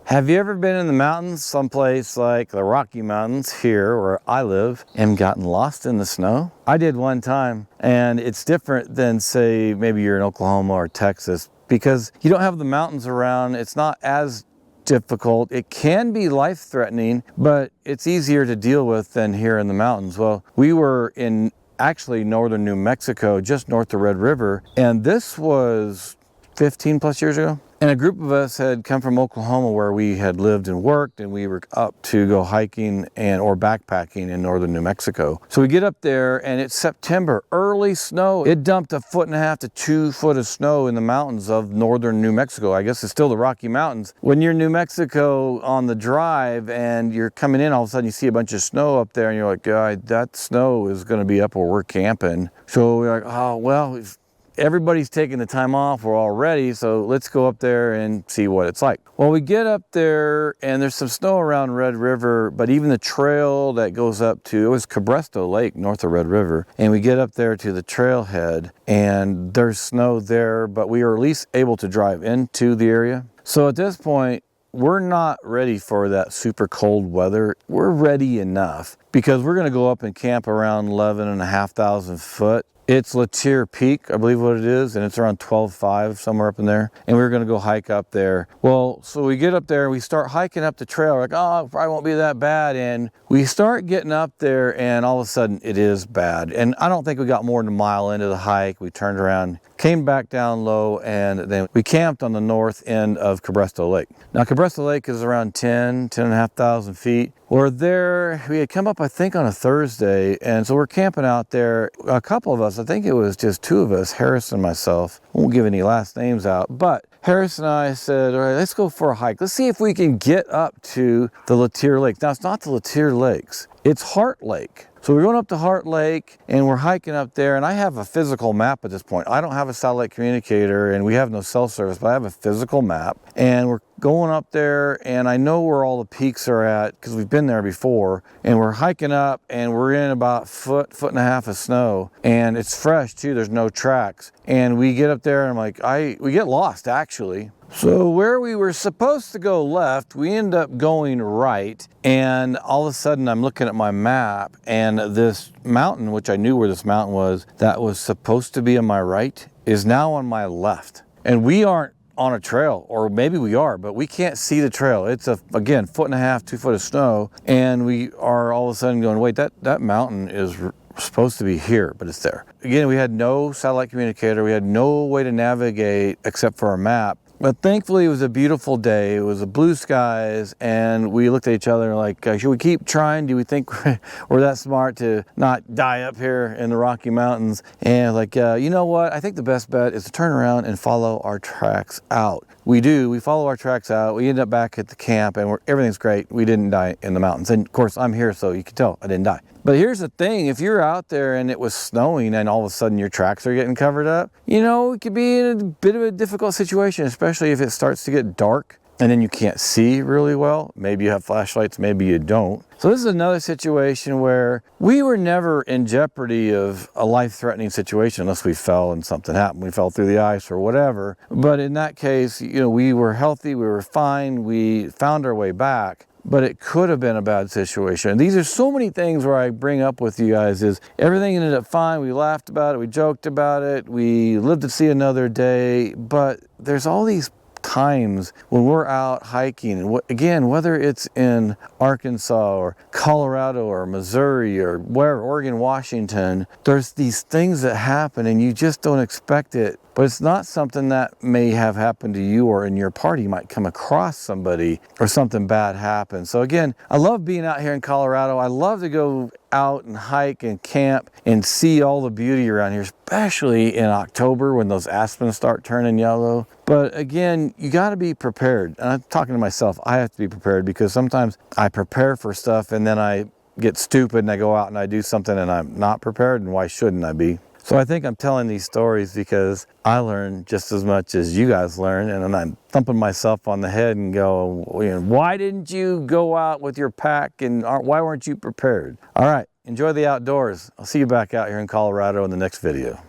Have you ever been in the mountains, someplace like the Rocky Mountains here where I live, and gotten lost in the snow? I did one time, and it's different than, say, maybe you're in Oklahoma or Texas, because you don't have the mountains around. It's not as difficult. It can be life-threatening, but it's easier to deal with than here in the mountains. Well, we were in actually northern New Mexico, just north of Red River, and this was 15 plus years ago. And a group of us had come from Oklahoma where we had lived and worked, and we were up to go hiking or backpacking in northern New Mexico. So we get up there and it's September, early snow. It dumped 1.5 to 2 foot of snow in the mountains of northern New Mexico. I guess it's still the Rocky Mountains. When you're in New Mexico on the drive and you're coming in, all of a sudden you see a bunch of snow up there and you're like, God, that snow is gonna be up where we're camping. So we're like, oh, well, everybody's taking the time off, we're all ready, so let's go up there and see what it's like. Well, we get up there and there's some snow around Red River, but even the trail that goes up to, it was Cabresto Lake north of Red River, and we get up there to the trailhead and there's snow there, but we are at least able to drive into the area. So at this point, we're not ready for that super cold weather. We're ready enough because we're gonna go up and camp around 11,500 foot. It's Latier Peak, I believe what it is, and it's around 12.5, somewhere up in there. And we were gonna go hike up there. Well, so we get up there, we start hiking up the trail. We're like, oh, it probably won't be that bad. And we start getting up there and all of a sudden it is bad. And I don't think we got more than a mile into the hike. We turned around, came back down low, and then we camped on the north end of Cabresto Lake. Now, Cabresto Lake is around 10,500 feet. We're there, we had come up, I think, on a Thursday, and so we're camping out there. A couple of us, I think it was just two of us, Harris and myself. I won't give any last names out, but Harris and I said, all right, let's go for a hike. Let's see if we can get up to the Latier Lake. Now, it's not the Latier Lakes, it's Heart Lake. So we're going up to Heart Lake and we're hiking up there, and I have a physical map at this point. I don't have a satellite communicator and we have no cell service, but I have a physical map, and we're going up there and I know where all the peaks are at because we've been there before, and we're hiking up and we're in about foot and a half of snow, and it's fresh too, there's no tracks. And we get up there and I'm like, we get lost actually. So where we were supposed to go left, we end up going right, and all of a sudden I'm looking at my map and this mountain, which I knew where this mountain was, that was supposed to be on my right, is now on my left. And we aren't on a trail, or maybe we are, but we can't see the trail. It's again, 1.5 to 2 foot of snow, and we are all of a sudden going, wait, that mountain is supposed to be here, but it's there. Again, we had no satellite communicator, we had no way to navigate except for our map. But thankfully it was a beautiful day. It was a blue skies, and we looked at each other like, should we keep trying? Do we think we're that smart to not die up here in the Rocky Mountains? And like, you know what? I think the best bet is to turn around and follow our tracks out. We do, we follow our tracks out. We end up back at the camp and everything's great. We didn't die in the mountains. And of course I'm here, so you can tell I didn't die. But here's the thing, if you're out there and it was snowing and all of a sudden your tracks are getting covered up, you know, it could be in a bit of a difficult situation, especially if it starts to get dark and then you can't see really well. Maybe you have flashlights, maybe you don't. So this is another situation where we were never in jeopardy of a life-threatening situation unless we fell and something happened. We fell through the ice or whatever. But in that case, you know, we were healthy, we were fine, we found our way back. But it could have been a bad situation. And these are so many things where I bring up with you guys is everything ended up fine. We laughed about it, we joked about it, we lived to see another day. But there's all these times when we're out hiking, and again, whether it's in Arkansas or Colorado or Missouri or where, Oregon, Washington, there's these things that happen and you just don't expect it. But it's not something that may have happened to you or in your party. You might come across somebody or something bad happens. So again, I love being out here in Colorado. I love to go out and hike and camp and see all the beauty around here, especially in October when those aspens start turning yellow. But again, you got to be prepared. And I'm talking to myself, I have to be prepared because sometimes I prepare for stuff and then I get stupid and I go out and I do something and I'm not prepared, and why shouldn't I be? So I think I'm telling these stories because I learn just as much as you guys learn, and I'm thumping myself on the head and go, why didn't you go out with your pack, and why weren't you prepared? All right, enjoy the outdoors. I'll see you back out here in Colorado in the next video.